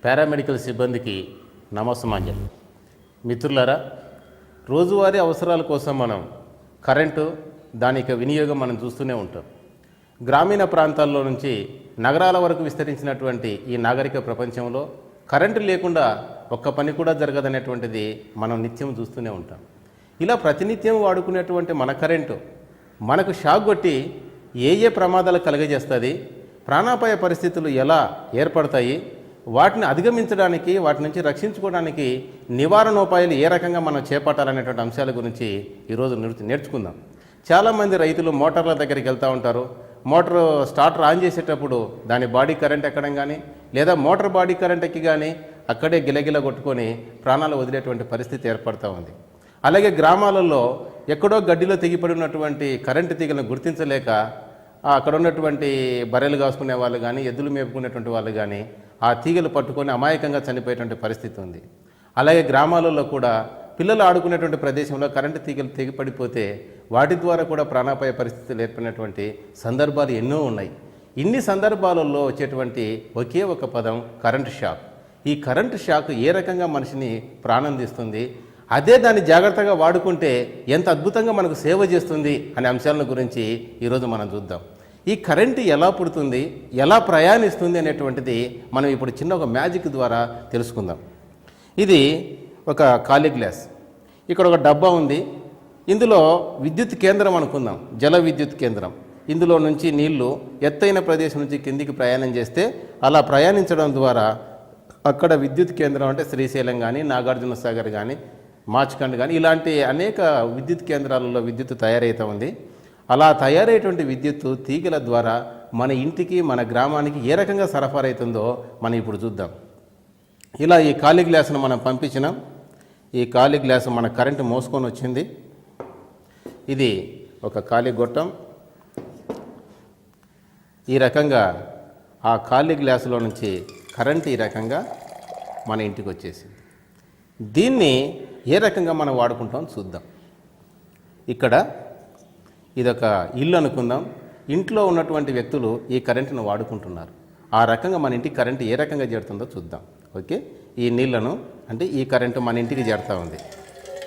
Paramedical సిబ్బందికి నమస్సమాంజలి. మిత్రులారా, రోజువారీ అవసరాల కోసం మనం కరెంటు దాని యొక్క వినియోగం మనం చూస్తూనే ఉంటాం. గ్రామీణ ప్రాంతాల్లో నుంచి నగరాల వరకు విస్తరించినటువంటి ఈ నాగరిక ప్రపంచంలో కరెంటు లేకుండా ఒక్క పని కూడా జరగదనేటువంటిది మనం నిత్యం చూస్తూనే ఉంటాం. ఇలా ప్రతినిత్యం వాడుకునేటువంటి మన కరెంటు మనకు షాక్ కొట్టి ఏ ప్రమాదాలు కలుగజేస్తుంది, ప్రాణాపాయ పరిస్థితులు ఎలా ఏర్పడతాయి, వాటిని అధిగమించడానికి, వాటి నుంచి రక్షించుకోవడానికి నివారణోపాయాలు ఏ రకంగా మనం చేపట్టాలనేటువంటి అంశాల గురించి ఈరోజు నేర్చుకుందాం. చాలామంది రైతులు మోటార్ల దగ్గరికి వెళ్తూ ఉంటారు. మోటార్ స్టార్టర్ ఆన్ చేసేటప్పుడు దాని బాడీ కరెంట్ ఎక్కడం కానీ, లేదా మోటార్ బాడీ కరెంట్ ఎక్కి కానీ అక్కడే గిలగిల కొట్టుకొని ప్రాణాలు వదిలేటువంటి పరిస్థితి ఏర్పడుతూ ఉంది. అలాగే గ్రామాలలో ఎక్కడో గడ్డిలో తెగిపడినటువంటి కరెంటు తీగలను గుర్తించలేక అక్కడ ఉన్నటువంటి బర్రెలు కాసుకునే వాళ్ళు కానీ, ఎద్దులు మేపుకునేటువంటి వాళ్ళు కానీ ఆ తీగలు పట్టుకొని అమాయకంగా చనిపోయేటువంటి పరిస్థితి ఉంది. అలాగే గ్రామాలలో కూడా పిల్లలు ఆడుకునేటువంటి ప్రదేశంలో కరెంటు తీగలు తెగిపడిపోతే వాటి ద్వారా కూడా ప్రాణాపాయ పరిస్థితులు ఏర్పడినటువంటి సందర్భాలు ఎన్నో ఉన్నాయి. ఇన్ని సందర్భాలలో వచ్చేటువంటి ఒకే ఒక పదం కరెంటు షాక్. ఈ కరెంటు షాక్ ఏ రకంగా మనిషిని ప్రాణం తీస్తుంది, అదే దాన్ని జాగ్రత్తగా వాడుకుంటే ఎంత అద్భుతంగా మనకు సేవ చేస్తుంది అనే అంశాల గురించి ఈరోజు మనం చూద్దాం. ఈ కరెంటు ఎలా పుడుతుంది, ఎలా ప్రయాణిస్తుంది అనేటువంటిది మనం ఇప్పుడు చిన్న ఒక మ్యాజిక్ ద్వారా తెలుసుకుందాం. ఇది ఒక ఖాళీ గ్లాస్, ఇక్కడ ఒక డబ్బా ఉంది. ఇందులో విద్యుత్ కేంద్రం అనుకుందాం, జల విద్యుత్ కేంద్రం. ఇందులో నుంచి నీళ్లు ఎత్తైన ప్రదేశం నుంచి కిందికి ప్రయాణం చేస్తే అలా ప్రయాణించడం ద్వారా అక్కడ విద్యుత్ కేంద్రం అంటే శ్రీశైలం కానీ, నాగార్జున సాగర్ కానీ, మాచ్కండ్ కానీ ఇలాంటి అనేక విద్యుత్ కేంద్రాలలో విద్యుత్ తయారవుతూ ఉంది. అలా తయారయ్యేటువంటి విద్యుత్తు తీగల ద్వారా మన ఇంటికి, మన గ్రామానికి ఏ రకంగా సరఫరా అవుతుందో మనం ఇప్పుడు చూద్దాం. ఇలా ఈ ఖాళీ గ్లాసును మనం పంపించినాం. ఈ ఖాళీ గ్లాసు మన కరెంటు మోసుకొని వచ్చింది. ఇది ఒక ఖాళీ గొట్టం. ఈ రకంగా ఆ ఖాళీ గ్లాసులో నుంచి కరెంటు ఈ రకంగా మన ఇంటికి వచ్చేసింది. దీన్ని ఏ రకంగా మనం వాడుకుంటాం చూద్దాం. ఇక్కడ ఇదొక ఇల్లు అనుకుందాం. ఇంట్లో ఉన్నటువంటి వ్యక్తులు ఈ కరెంటును వాడుకుంటున్నారు. ఆ రకంగా మన ఇంటికి కరెంటు ఏ రకంగా చేరుతుందో చూద్దాం. ఓకే, ఈ నీళ్లను అంటే ఈ కరెంటు మన ఇంటికి చేరుతూ ఉంది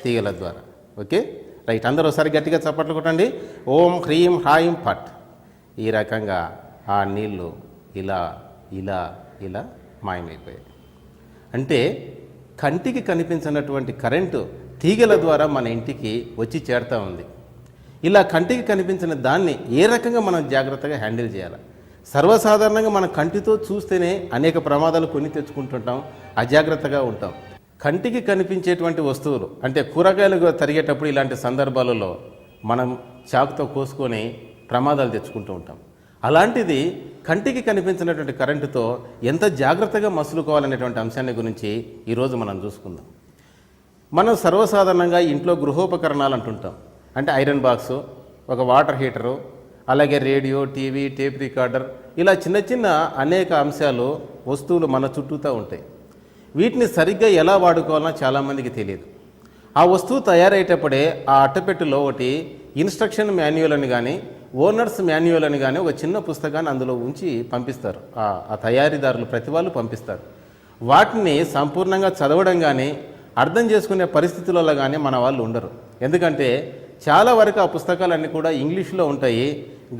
తీగల ద్వారా. ఓకే రైట్, అందరూ ఒకసారి గట్టిగా చప్పట్లు కొట్టండి. ఓం హ్రీం హ్రాయిం ఫట్. ఈ రకంగా ఆ నీళ్లు ఇలా ఇలా ఇలా మాయమైపోయాయి. అంటే కంటికి కనిపించినటువంటి కరెంటు తీగల ద్వారా మన ఇంటికి వచ్చి చేరుతూ ఉంది. ఇలా కంటికి కనిపించిన దాన్ని ఏ రకంగా మనం జాగ్రత్తగా హ్యాండిల్ చేయాలి? సర్వసాధారణంగా మనం కంటితో చూస్తేనే అనేక ప్రమాదాలు కొని తెచ్చుకుంటుంటాం, అజాగ్రత్తగా ఉంటాం. కంటికి కనిపించేటువంటి వస్తువులు అంటే కూరగాయలు తరిగేటప్పుడు ఇలాంటి సందర్భాలలో మనం చాకుతో కోసుకొని ప్రమాదాలు తెచ్చుకుంటూ ఉంటాం. అలాంటిది కంటికి కనిపించినటువంటి కరెంటుతో ఎంత జాగ్రత్తగా మసులుకోవాలనేటువంటి అంశాన్ని గురించి ఈరోజు మనం చూసుకుందాం. మనం సర్వసాధారణంగా ఇంట్లో గృహోపకరణాలు అంటుంటాం. అంటే ఐరన్ బాక్సు, ఒక వాటర్ హీటరు, అలాగే రేడియో, టీవీ, టేప్ రికార్డర్, ఇలా చిన్న చిన్న అనేక అంశాలు, వస్తువులు మన చుట్టూతా ఉంటాయి. వీటిని సరిగ్గా ఎలా వాడుకోవాలన్నా చాలామందికి తెలియదు. ఆ వస్తువు తయారయ్యేటప్పుడే ఆ అట్టపెట్టులో ఒకటి ఇన్స్ట్రక్షన్ మాన్యువల్ అని కానీ, ఓనర్స్ మాన్యువల్ అని కానీ ఒక చిన్న పుస్తకాన్ని అందులో ఉంచి పంపిస్తారు. ఆ తయారీదారులు ప్రతి వాళ్ళు పంపిస్తారు. వాటిని సంపూర్ణంగా చదవడం కానీ అర్థం చేసుకునే పరిస్థితులలో కానీ మన వాళ్ళు ఉండరు. ఎందుకంటే చాలా వరకు ఆ పుస్తకాలన్నీ కూడా ఇంగ్లీష్లో ఉంటాయి.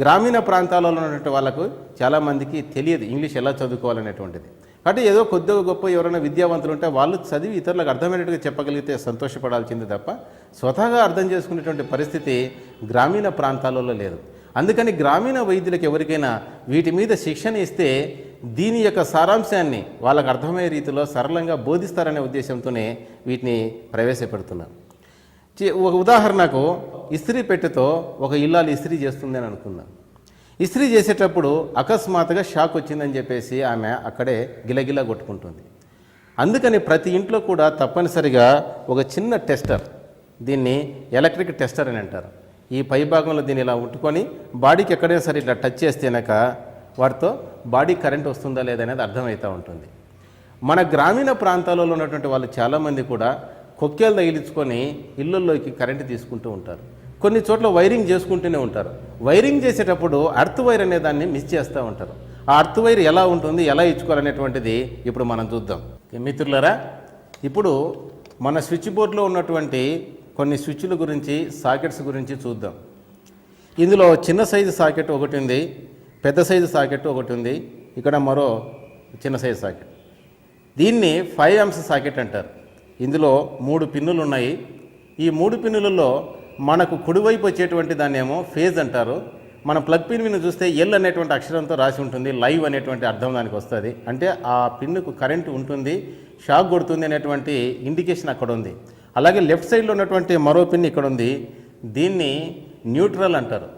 గ్రామీణ ప్రాంతాలలో ఉన్నటువంటి వాళ్ళకు చాలామందికి తెలియదు ఇంగ్లీష్ ఎలా చదువుకోవాలనేటువంటిది. కాబట్టి ఏదో కొద్దిగా గొప్ప ఎవరైనా విద్యావంతులు ఉంటే వాళ్ళు చదివి ఇతరులకు అర్థమయ్యేట్టుగా చెప్పగలిగితే సంతోషపడాల్సింది తప్ప స్వతహాగా అర్థం చేసుకునేటువంటి పరిస్థితి గ్రామీణ ప్రాంతాలలో లేదు. అందుకని గ్రామీణ వైద్యులకు ఎవరికైనా వీటి మీద శిక్షణ ఇస్తే దీని యొక్క సారాంశాన్ని వాళ్ళకు అర్థమయ్యే రీతిలో సరళంగా బోధిస్తారనే ఉద్దేశంతోనే వీటిని ప్రవేశపెడుతున్నారు. ఒక ఉదాహరణకు ఇస్త్రీ పెట్టెతో ఒక ఇల్లాలు ఇస్త్రీ చేస్తుంది అని అనుకుందాం. ఇస్త్రీ చేసేటప్పుడు అకస్మాత్తుగా షాక్ వచ్చిందని చెప్పేసి ఆమె అక్కడే గిలగిలా కొట్టుకుంటుంది. అందుకని ప్రతి ఇంట్లో కూడా తప్పనిసరిగా ఒక చిన్న టెస్టర్, దీన్ని ఎలక్ట్రిక్ టెస్టర్ అని అంటారు. ఈ పై భాగంలో దీన్ని ఇలా ఉట్టుకొని బాడీకి ఎక్కడైనా సరే ఇట్లా టచ్ చేస్తేనక వాటితో బాడీ కరెంట్ వస్తుందా లేదనేది అర్థమవుతూ ఉంటుంది. మన గ్రామీణ ప్రాంతాలలో ఉన్నటువంటి వాళ్ళు చాలామంది కూడా కొక్కేలు తగిలించుకొని ఇళ్ళల్లోకి కరెంటు తీసుకుంటూ ఉంటారు. కొన్ని చోట్ల వైరింగ్ చేసుకుంటూనే ఉంటారు. వైరింగ్ చేసేటప్పుడు అర్త్ వైర్ అనే దాన్ని మిస్ చేస్తూ ఉంటారు. ఆ అర్త్ వైర్ ఎలా ఉంటుంది, ఎలా ఇచ్చుకోవాలనేటువంటిది ఇప్పుడు మనం చూద్దాం. మిత్రులారా, ఇప్పుడు మన స్విచ్ బోర్డులో ఉన్నటువంటి కొన్ని స్విచ్ల గురించి, సాకెట్స్ గురించి చూద్దాం. ఇందులో చిన్న సైజు సాకెట్ ఒకటి ఉంది, పెద్ద సైజు సాకెట్ ఒకటి ఉంది, ఇక్కడ మరో చిన్న సైజు సాకెట్. దీన్ని 5 amps సాకెట్ అంటారు. ఇందులో 3 పిన్నులు ఉన్నాయి. ఈ 3 పిన్నులలో మనకు కుడివైపు వచ్చేటువంటి దాన్ని ఏమో ఫేజ్ అంటారు. మన ప్లగ్ పిన్ మీద చూస్తే ఎల్ అనేటువంటి అక్షరంతో రాసి ఉంటుంది, లైవ్ అనేటువంటి అర్థం దానికి వస్తుంది. అంటే ఆ పిన్నుకు కరెంటు ఉంటుంది, షాక్ కొడుతుంది అనేటువంటి ఇండికేషన్ అక్కడ ఉంది. అలాగే లెఫ్ట్ సైడ్లో ఉన్నటువంటి మరో పిన్ ఇక్కడ ఉంది, దీన్ని న్యూట్రల్ అంటారు.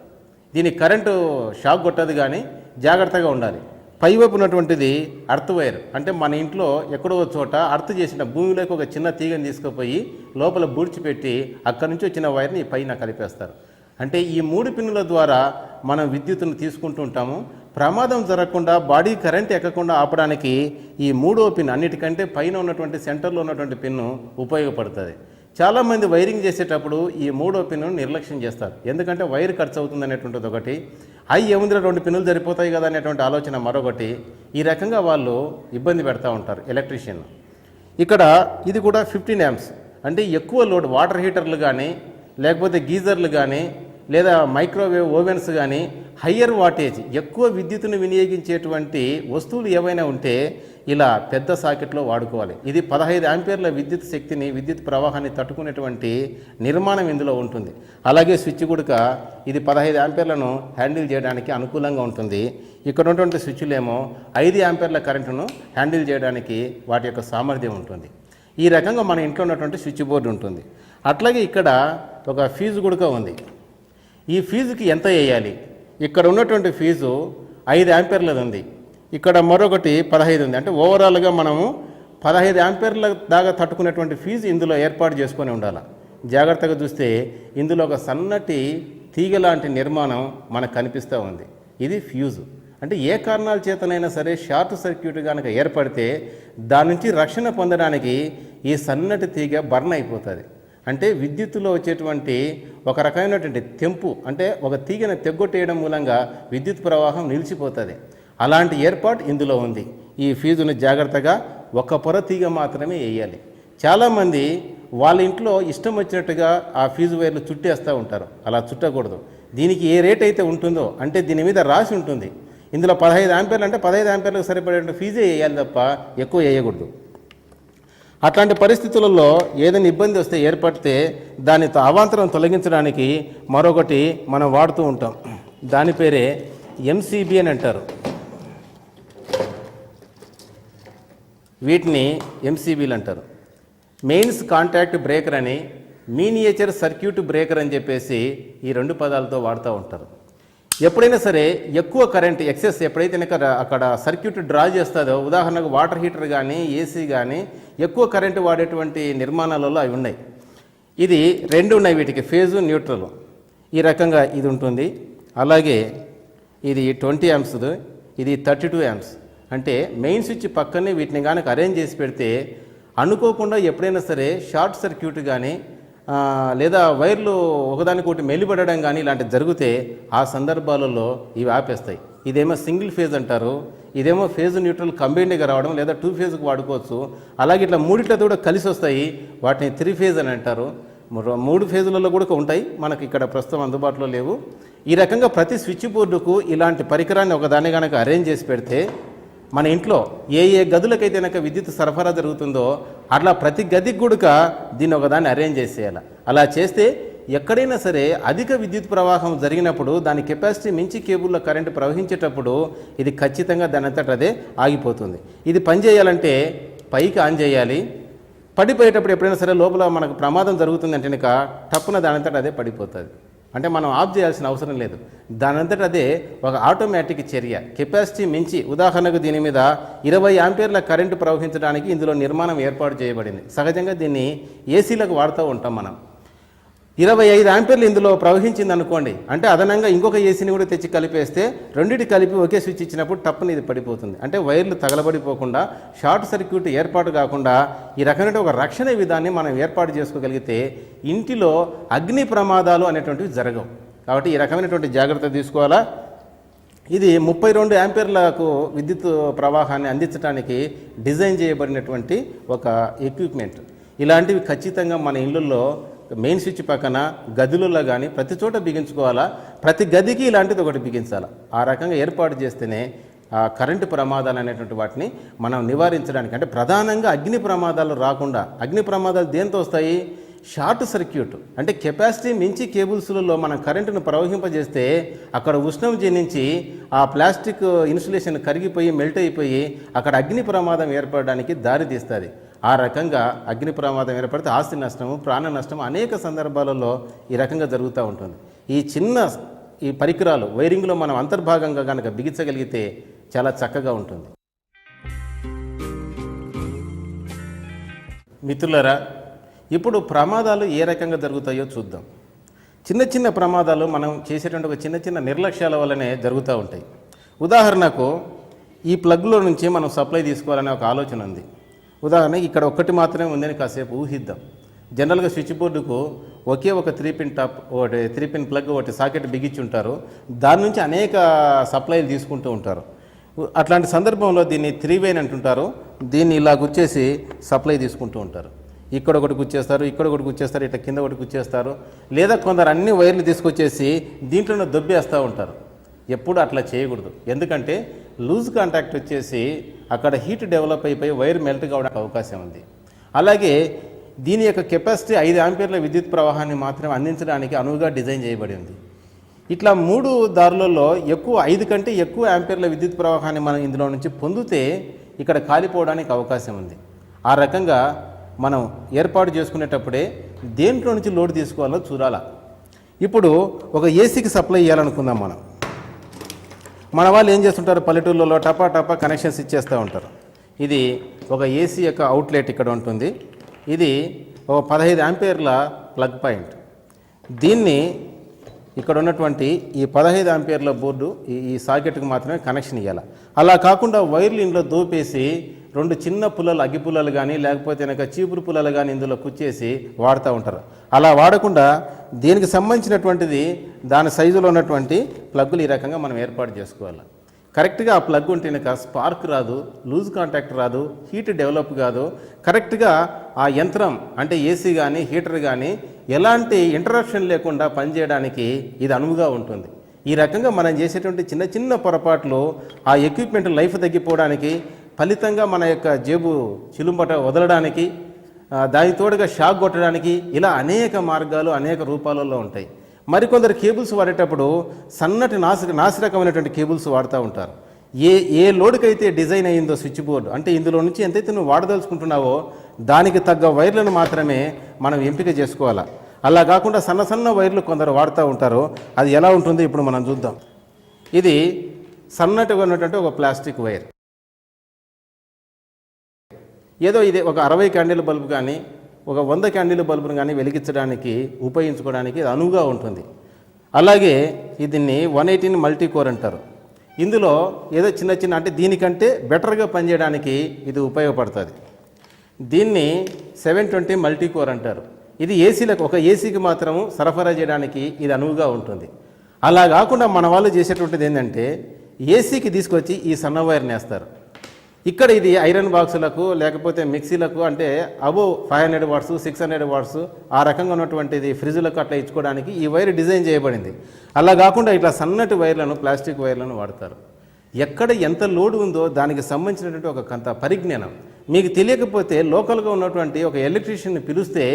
దీని కరెంటు షాక్ కొట్టదు, కానీ జాగ్రత్తగా ఉండాలి. పైవైపు ఉన్నటువంటిది అర్త్ వైర్, అంటే మన ఇంట్లో ఎక్కడో చోట అర్త్ చేసిన భూమిలోకి ఒక చిన్న తీగని తీసుకుపోయి లోపల బూడ్చిపెట్టి అక్కడి నుంచి వచ్చిన వైర్ని పైన కలిపేస్తారు. అంటే ఈ 3 పిన్నుల ద్వారా మనం విద్యుత్తును తీసుకుంటూ ఉంటాము. ప్రమాదం జరగకుండా, బాడీ కరెంట్ ఎక్కకుండా ఆపడానికి ఈ 3వ పిన్, అన్నిటికంటే పైన ఉన్నటువంటి సెంటర్లో ఉన్నటువంటి పిన్ను ఉపయోగపడుతుంది. చాలామంది వైరింగ్ చేసేటప్పుడు ఈ 3వ పిన్ను నిర్లక్ష్యం చేస్తారు. ఎందుకంటే వైర్ ఖర్చు అవుతుంది అనేటువంటిది ఒకటి, ఏముందిరా 2 పిన్నులు సరిపోతాయి కదా అనేటువంటి ఆలోచన మరొకటి. ఈ రకంగా వాళ్ళు ఇబ్బంది పెడతా ఉంటారు ఎలక్ట్రీషియన్. ఇక్కడ ఇది కూడా 15 amps, అంటే ఎక్కువ లోడ్, వాటర్ హీటర్లు కానీ, లేకపోతే గీజర్లు కానీ, లేదా మైక్రోవేవ్ ఓవెన్స్ కానీ, హయ్యర్ వాటేజ్, ఎక్కువ విద్యుత్తును వినియోగించేటువంటి వస్తువులు ఏవైనా ఉంటే ఇలా పెద్ద సాకెట్లో వాడుకోవాలి. ఇది 15 ఆంపియర్ల విద్యుత్ శక్తిని, విద్యుత్ ప్రవాహాన్ని తట్టుకునేటువంటి నిర్మాణం ఇందులో ఉంటుంది. అలాగే స్విచ్ గుడక ఇది 15 ఆంపియర్లను హ్యాండిల్ చేయడానికి అనుకూలంగా ఉంటుంది. ఇక్కడ ఉన్నటువంటి స్విచ్లేమో 5 ఆంపియర్ల కరెంటును హ్యాండిల్ చేయడానికి వాటి యొక్క సామర్థ్యం ఉంటుంది. ఈ రకంగా మన ఇంట్లో ఉన్నటువంటి స్విచ్ బోర్డు ఉంటుంది. అట్లాగే ఇక్కడ ఒక ఫీజు గుడక ఉంది. ఈ ఫీజుకి ఎంత వేయాలి? ఇక్కడ ఉన్నటువంటి ఫీజు 5 ఆంపియర్లది ఉంది, ఇక్కడ మరొకటి 15 ఉంది. అంటే ఓవరాల్గా మనము 15 ఆంపియర్ల దాకా తట్టుకునేటువంటి ఫీజు ఇందులో ఏర్పాటు చేసుకొని ఉండాలి. జాగ్రత్తగా చూస్తే ఇందులో ఒక సన్నటి తీగ లాంటి నిర్మాణం మనకు కనిపిస్తూ ఉంది. ఇది ఫ్యూజు. అంటే ఏ కారణాల చేతనైనా సరే షార్ట్ సర్క్యూట్ కనుక ఏర్పడితే దాని నుంచి రక్షణ పొందడానికి ఈ సన్నటి తీగ బర్న్ అయిపోతుంది. అంటే విద్యుత్తులో వచ్చేటువంటి ఒక రకమైనటువంటి తెంపు, అంటే ఒక తీగను తెగ్గొట్టేయడం మూలంగా విద్యుత్ ప్రవాహం నిలిచిపోతుంది. అలాంటి ఏర్పాటు ఇందులో ఉంది. ఈ ఫీజును జాగ్రత్తగా ఒక పొర తీగ మాత్రమే వేయాలి. చాలామంది వాళ్ళ ఇంట్లో ఇష్టం వచ్చినట్టుగా ఆ ఫీజు వైర్లు చుట్టేస్తూ ఉంటారు. అలా చుట్టకూడదు. దీనికి ఏ రేట్ అయితే ఉంటుందో, అంటే దీని మీద రాసి ఉంటుంది, ఇందులో 15 ఆంపియర్లు అంటే 15 ఆంపియర్లకు సరిపడే ఫీజే వేయాలి తప్ప ఎక్కువ వేయకూడదు. అట్లాంటి పరిస్థితులలో ఏదైనా ఇబ్బంది వస్తే, ఏర్పడితే దాని అవాంతరం తొలగించడానికి మరొకటి మనం వాడుతూ ఉంటాం. దాని పేరే MCB అని అంటారు. వీటిని MCBలు అంటారు. మెయిన్స్ కాంటాక్ట్ బ్రేకర్ అని, మీనియేచర్ సర్క్యూట్ బ్రేకర్ అని చెప్పేసి ఈ 2 పదాలతో వాడుతూ ఉంటారు. ఎప్పుడైనా సరే ఎక్కువ కరెంట్ ఎక్సెస్ ఎప్పుడైతే అక్కడ సర్క్యూట్ డ్రా చేస్తుందో, ఉదాహరణకు వాటర్ హీటర్ కానీ, ఏసీ కానీ ఎక్కువ కరెంటు వాడేటువంటి నిర్మాణాలలో అవి ఉన్నాయి. ఇది 2 ఉన్నాయి, వీటికి ఫేజు, న్యూట్రల్. ఈ రకంగా ఇది ఉంటుంది. అలాగే ఇది 20 amps, ఇది 32 amps. అంటే మెయిన్ స్విచ్ పక్కనే వీటిని కనుక అరేంజ్ చేసి పెడితే అనుకోకుండా ఎప్పుడైనా సరే షార్ట్ సర్క్యూట్ కానీ, లేదా వైర్లు ఒకదానికొకటి మెలిపడడం కానీ ఇలాంటివి జరిగితే ఆ సందర్భాలలో ఇవి ఆపేస్తాయి. ఇదేమో సింగిల్ ఫేజ్ అంటారు, ఇదేమో ఫేజ్ న్యూట్రల్ కంబైన్డ్గా రావడం, లేదా 2 ఫేజ్కి వాడుకోవచ్చు. అలాగే ఇట్లా మూడిట్లతో కూడా కలిసి వస్తాయి, వాటిని 3 ఫేజ్ అని అంటారు. 3 ఫేజులలో కూడా ఉంటాయి, మనకి ఇక్కడ ప్రస్తుతం అందుబాటులో లేవు. ఈ రకంగా ప్రతి స్విచ్ బోర్డుకు ఇలాంటి పరికరాన్ని ఒకదాన్ని కనుక అరేంజ్ చేసి పెడితే మన ఇంట్లో ఏ గదులకైతే కనుక విద్యుత్ సరఫరా జరుగుతుందో అట్లా ప్రతి గదికి కూడా దీన్ని ఒకదాన్ని అరేంజ్ చేసేయాలి. అలా చేస్తే ఎక్కడైనా సరే అధిక విద్యుత్ ప్రవాహం జరిగినప్పుడు దాని కెపాసిటీ మించి కేబుల్లో కరెంటు ప్రవహించేటప్పుడు ఇది ఖచ్చితంగా దాని అంతటా అదే ఆగిపోతుంది. ఇది పనిచేయాలంటే పైకి ఆన్ చేయాలి. పడిపోయేటప్పుడు ఎప్పుడైనా సరే లోపల మనకు ప్రమాదం జరుగుతుందంటే కనుక టప్పున దాని అంతటా అదే పడిపోతుంది. అంటే మనం ఆఫ్ చేయాల్సిన అవసరం లేదు, దానంతట అదే ఒక ఆటోమేటిక్ చర్య. కెపాసిటీ మించి, ఉదాహరణకు దీని మీద 20 ఆంపియర్ల కరెంటు ప్రవహించడానికి ఇందులో నిర్మాణం ఏర్పాటు చేయబడింది. సహజంగా దీన్ని ఏసీలకు వాడుతూ ఉంటాం మనం. 25 ఆంపియర్లు ఇందులో ప్రవహించింది అనుకోండి, అంటే అదనంగా ఇంకొక ఏసీని కూడా తెచ్చి కలిపేస్తే రెండింటి కలిపి ఒకే స్విచ్ ఇచ్చినప్పుడు టప్పుని ఇది పడిపోతుంది. అంటే వైర్లు తగలబడిపోకుండా, షార్ట్ సర్క్యూట్ ఏర్పాటు కాకుండా ఈ రకమైన ఒక రక్షణ విధాన్ని మనం ఏర్పాటు చేసుకోగలిగితే ఇంటిలో అగ్ని ప్రమాదాలు అనేటువంటివి జరగవు. కాబట్టి ఈ రకమైనటువంటి జాగ్రత్త తీసుకోవాలా. ఇది 32 యాంపియర్లకు విద్యుత్ ప్రవాహాన్ని అందించడానికి డిజైన్ చేయబడినటువంటి ఒక ఎక్విప్మెంట్. ఇలాంటివి ఖచ్చితంగా మన ఇళ్ళల్లో మెయిన్ స్విచ్ పక్కన గదులలో కానీ ప్రతి చోట బిగించుకోవాలా, ప్రతి గదికి ఇలాంటిది ఒకటి బిగించాలా. ఆ రకంగా ఏర్పాటు చేస్తేనే ఆ కరెంటు ప్రమాదాలు అనేటువంటి వాటిని మనం నివారించడానికి, అంటే ప్రధానంగా అగ్ని ప్రమాదాలు రాకుండా. అగ్ని ప్రమాదాలు దేంతో వస్తాయి? షార్ట్ సర్క్యూట్, అంటే కెపాసిటీ మించి కేబుల్స్లలో మనం కరెంటును ప్రవహింపజేస్తే అక్కడ ఉష్ణం జనించి ఆ ప్లాస్టిక్ ఇన్సులేషన్ కరిగిపోయి మెల్ట్ అయిపోయి అక్కడ అగ్ని ప్రమాదం ఏర్పడడానికి దారి తీస్తుంది. ఆ రకంగా అగ్ని ప్రమాదం ఏర్పడితే ఆస్తి నష్టము, ప్రాణ నష్టము అనేక సందర్భాలలో ఈ రకంగా జరుగుతూ ఉంటుంది. ఈ పరికరాలు వైరింగ్లో మనం అంతర్భాగంగా కనుక బిగించగలిగితే చాలా చక్కగా ఉంటుంది. మిత్రులరా, ఇప్పుడు ప్రమాదాలు ఏ రకంగా జరుగుతాయో చూద్దాం. చిన్న చిన్న ప్రమాదాలు మనం చేసేటువంటి ఒక చిన్న చిన్న నిర్లక్ష్యాల వల్లనే జరుగుతూ ఉంటాయి. ఉదాహరణకు ఈ ప్లగ్లో నుంచి మనం సప్లై తీసుకోవాలనే ఒక ఆలోచన ఉంది. ఉదాహరణకి ఇక్కడ ఒక్కటి మాత్రమే ఉందని కాసేపు ఊహిద్దాం. జనరల్గా స్విచ్ బోర్డుకు ఒకే ఒక 3 పిన్ టాప్, ఒకటి 3 పిన్ ప్లగ్, ఒకటి సాకెట్ బిగించి ఉంటారు. దాని నుంచి అనేక సప్లైలు తీసుకుంటూ ఉంటారు. అట్లాంటి సందర్భంలో దీన్ని 3 వైన్ అంటుంటారు. దీన్ని ఇలా గుచ్చేసి సప్లై తీసుకుంటూ ఉంటారు. ఇక్కడ ఒకటి గుచ్చేస్తారు, ఇక్కడ ఒకటి గుచ్చేస్తారు, ఇట్లా కింద ఒకటి గుచ్చేస్తారు. లేదా కొందరు అన్ని వైర్లు తీసుకొచ్చేసి దీంట్లోనే దొబ్బేస్తూ ఉంటారు. ఎప్పుడు అట్లా చేయకూడదు. ఎందుకంటే లూజ్ కాంటాక్ట్ వచ్చేసి అక్కడ హీట్ డెవలప్ అయిపోయి వైర్ మెల్ట్ కావడానికి అవకాశం ఉంది. అలాగే దీని యొక్క కెపాసిటీ 5 ఆంపియర్ల విద్యుత్ ప్రవాహాన్ని మాత్రమే అందించడానికి అనువుగా డిజైన్ చేయబడి ఉంది. ఇట్లా 3 దారులలో 5 కంటే ఎక్కువ ఆంపియర్ల విద్యుత్ ప్రవాహాన్ని మనం ఇందులో నుంచి పొందితే ఇక్కడ కాలిపోవడానికి అవకాశం ఉంది. ఆ రకంగా మనం ఏర్పాటు చేసుకునేటప్పుడే దేంట్లో నుంచి లోడ్ తీసుకోవాలో చూడాలా. ఇప్పుడు ఒక ఏసీకి సప్లై చేయాలనుకుందాం. మన వాళ్ళు ఏం చేస్తుంటారు, పల్లెటూళ్ళలో టపా కనెక్షన్స్ ఇచ్చేస్తూ ఉంటారు. ఇది ఒక ఏసీ యొక్క అవుట్లెట్ ఇక్కడ ఉంటుంది. ఇది ఒక 15 ఆంపియర్ల ప్లగ్ పాయింట్. దీన్ని ఇక్కడ ఉన్నటువంటి ఈ 15 ఆంపియర్ల బోర్డు ఈ సాకెట్కి మాత్రమే కనెక్షన్ ఇవ్వాలి. అలా కాకుండా వైర్లు ఇందులో దోపేసి 2 చిన్న పుల్లలు, అగ్గి పుల్లలు కానీ లేకపోతే కనుక చీపురు పుల్లలు కానీ ఇందులో కుచ్చేసి వాడుతూ ఉంటారు. అలా వాడకుండా దీనికి సంబంధించినటువంటిది దాని సైజులో ఉన్నటువంటి ప్లగ్గులు ఈ రకంగా మనం ఏర్పాటు చేసుకోవాలి. కరెక్ట్గా ఆ ప్లగ్ ఉంటే కనుక స్పార్క్ రాదు, లూజ్ కాంటాక్ట్ రాదు, హీట్ డెవలప్ కాదు. కరెక్ట్గా ఆ యంత్రం అంటే ఏసీ కానీ హీటర్ కానీ ఎలాంటి ఇంటరప్షన్ లేకుండా పనిచేయడానికి ఇది అనువుగా ఉంటుంది. ఈ రకంగా మనం చేసేటువంటి చిన్న చిన్న పొరపాట్లు ఆ ఎక్విప్మెంట్ లైఫ్ తగ్గిపోవడానికి, ఫలితంగా మన యొక్క జేబు చిలుంబట వదలడానికి, దాని తోడుగా షాక్ కొట్టడానికి ఇలా అనేక మార్గాలు అనేక రూపాలలో ఉంటాయి. మరికొందరు కేబుల్స్ వాడేటప్పుడు సన్నటి నాసిరకమైనటువంటి కేబుల్స్ వాడుతూ ఉంటారు. ఏ లోడ్కైతే డిజైన్ అయ్యిందో స్విచ్ బోర్డు, అంటే ఇందులో నుంచి ఎంతైతే నువ్వు వాడదలుచుకుంటున్నావో దానికి తగ్గ వైర్లను మాత్రమే మనం ఎంపిక చేసుకోవాలి. అలా కాకుండా సన్న వైర్లు కొందరు వాడుతూ ఉంటారు. అది ఎలా ఉంటుందో ఇప్పుడు మనం చూద్దాం. ఇది సన్నటిగా ఉన్నటువంటి ఒక ప్లాస్టిక్ వైర్. ఏదో ఇది ఒక 60 క్యాండిల్ బల్బు కానీ ఒక 100 క్యాండిల్ బల్బును కానీ వెలిగించడానికి ఉపయోగించుకోవడానికి ఇది అనువుగా ఉంటుంది. అలాగే దీన్ని 118 మల్టీ కోర్ అంటారు. ఇందులో ఏదో చిన్న అంటే దీనికంటే బెటర్గా పనిచేయడానికి ఇది ఉపయోగపడుతుంది. దీన్ని 720 మల్టీ కోర్ అంటారు. ఇది ఏసీలకు, ఒక ఏసీకి మాత్రము సరఫరా చేయడానికి ఇది అనువుగా ఉంటుంది. అలా కాకుండా మన వాళ్ళు చేసేటువంటిది ఏంటంటే ఏసీకి తీసుకొచ్చి ఈ సన్న వైర్ని వేస్తారు. ఇక్కడ ఇది ఐరన్ బాక్సులకు లేకపోతే మిక్సీలకు, అంటే అబోవ్ 500 వాట్స్ 600 వాట్స్ ఆ రకంగా ఉన్నటువంటిది ఫ్రిడ్జ్లకు అట్లా ఇచ్చుకోవడానికి ఈ వైర్ డిజైన్ చేయబడింది. అలా కాకుండా ఇట్లా సన్నటి వైర్లను, ప్లాస్టిక్ వైర్లను వాడతారు. ఎక్కడ ఎంత లోడ్ ఉందో దానికి సంబంధించినటువంటి ఒక కొంత పరిజ్ఞానం మీకు తెలియకపోతే లోకల్గా ఉన్నటువంటి ఒక ఎలక్ట్రీషియన్ని పిలిస్తే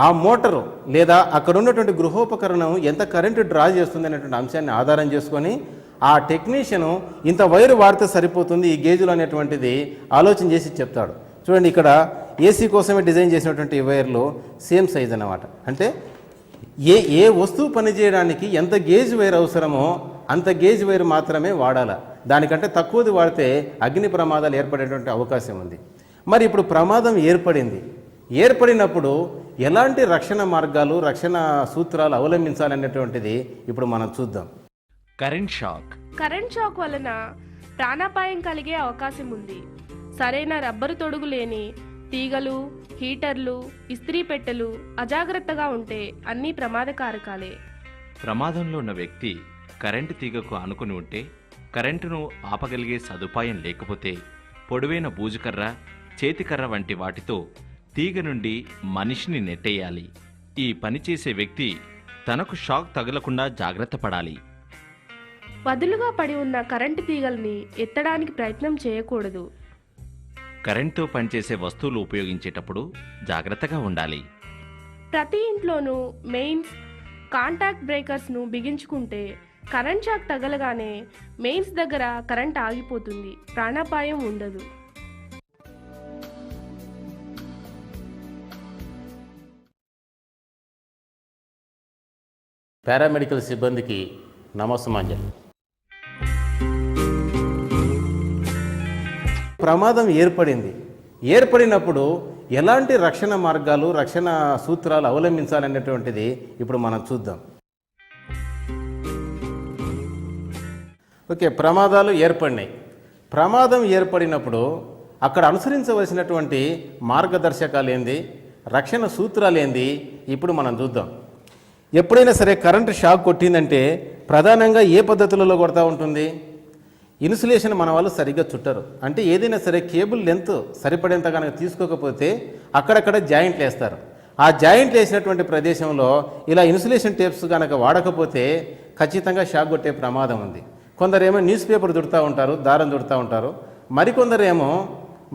ఆ మోటారు లేదా అక్కడ ఉన్నటువంటి గృహోపకరణం ఎంత కరెంటు డ్రా చేస్తుంది అనేటువంటి అంశాన్ని ఆధారం చేసుకొని ఆ టెక్నీషియను ఇంత వైరు వాడితే సరిపోతుంది ఈ గేజులు అనేటువంటిది ఆలోచన చేసి చెప్తాడు. చూడండి, ఇక్కడ ఏసీ కోసమే డిజైన్ చేసినటువంటి వైర్లు సేమ్ సైజ్ అన్నమాట. అంటే ఏ వస్తువు పనిచేయడానికి ఎంత గేజ్ వైర్ అవసరమో అంత గేజ్ వైర్ మాత్రమే వాడాలి. దానికంటే తక్కువది వాడితే అగ్ని ప్రమాదాలు ఏర్పడేటువంటి అవకాశం ఉంది. మరి ఇప్పుడు ప్రమాదం ఏర్పడినప్పుడు ఎలాంటి రక్షణ మార్గాలు, రక్షణ సూత్రాలు అవలంబించాలనేటువంటిది ఇప్పుడు మనం చూద్దాం. కరెంట్ షాక్ వలన ప్రాణాపాయం కలిగే అవకాశం ఉంది. సరైన రబ్బరు తొడుగు లేని తీగలు, హీటర్లు, ఇస్త్రీ పెట్టెలు అజాగ్రత్తగా ఉంటే అన్నీ ప్రమాదకారకాలే. ప్రమాదంలో ఉన్న వ్యక్తి కరెంటు తీగకు ఆనుకుని ఉంటే కరెంటును ఆపగలిగే సదుపాయం లేకపోతే పొడవైన బూజుకర్ర, చేతికర్ర వంటి వాటితో తీగ నుండి మనిషిని నెట్టేయాలి. ఈ పని చేసే వ్యక్తి తనకు షాక్ తగలకుండా జాగ్రత్త పడాలి. వదులుగా పడి ఉన్న కరెంటు తీగల్ని ఎత్తడానికి ప్రయత్నం చేయకూడదు. కరెంటుతో పనిచేసే వస్తువులు ఉపయోగించేటప్పుడు జాగ్రత్తగా ఉండాలి. ప్రతి ఇంట్లోనూ మెయిన్స్, కాంటాక్ట్ బ్రేకర్స్ను బిగించుకుంటే కరెంట్ షాక్ తగలగానే మెయిన్స్ దగ్గర కరెంట్ ఆగిపోతుంది, ప్రాణాపాయం ఉండదు. పారామెడికల్ సిబ్బందికి నమస్సుమాంజలి. ప్రమాదం ఏర్పడినప్పుడు ఎలాంటి రక్షణ మార్గాలు, రక్షణ సూత్రాలు అవలంబించాలనేటువంటిది ఇప్పుడు మనం చూద్దాం. ఓకే, ప్రమాదాలు ఏర్పడినాయి. ప్రమాదం ఏర్పడినప్పుడు అక్కడ అనుసరించవలసినటువంటి మార్గదర్శకాలు ఏంది, రక్షణ సూత్రాలు ఏంది ఇప్పుడు మనం చూద్దాం. ఎప్పుడైనా సరే కరెంటు షాక్ కొట్టిందంటే ప్రధానంగా ఏ పద్ధతులలో కొడతా ఉంటుంది? ఇన్సులేషన్ మన వాళ్ళు సరిగ్గా చుట్టరు. అంటే ఏదైనా సరే కేబుల్ లెంత్ సరిపడేంత కనుక తీసుకోకపోతే అక్కడక్కడ జాయింట్లు వేస్తారు. ఆ జాయింట్లు వేసినటువంటి ప్రదేశంలో ఇలా ఇన్సులేషన్ టేప్స్ కనుక వాడకపోతే ఖచ్చితంగా షాక్ కొట్టే ప్రమాదం ఉంది. కొందరేమో న్యూస్ పేపర్ చుడుతూ ఉంటారు, దారం చుడుతూ ఉంటారు. మరికొందరేమో